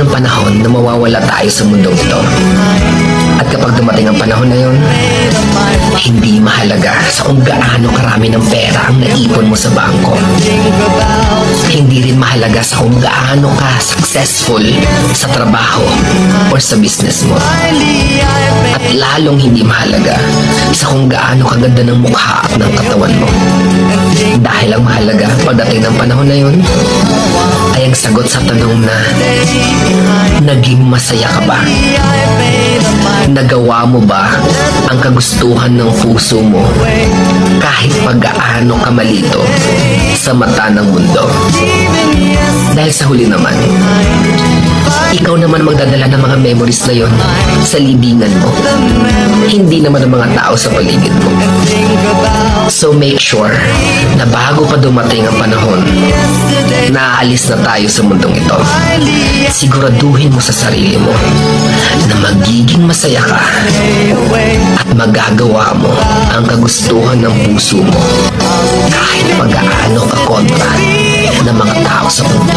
ng panahon na mawawala tayo sa mundong ito. At kapag dumating ang panahon na yun, hindi mahalaga sa kung gaano karami ng pera ang naipon mo sa bangko. Hindi rin mahalaga sa kung gaano ka successful sa trabaho or sa business mo. At lalong hindi mahalaga sa kung gaano kaganda ng mukha at ng katawan mo. Dahil ang mahalaga pagdating ng panahon na yun ay ang sagot sa tanong na naging masaya ka ba? Nagawa mo ba ang kagustuhan ng puso mo kahit pag-aano ka malito sa mata ng mundo? Dahil sa huli naman, ikaw naman magdadala ng mga memories na yon sa libingan mo. Hindi naman ang mga tao sa paligid mo. So make sure na bago pa dumating ang panahon na aalis na tayo sa mundong ito, siguraduhin mo sa sarili mo na magiging masaya ka at magagawa mo ang kagustuhan ng puso mo kahit pag-aano ka kontra ng mga tao sa mundo.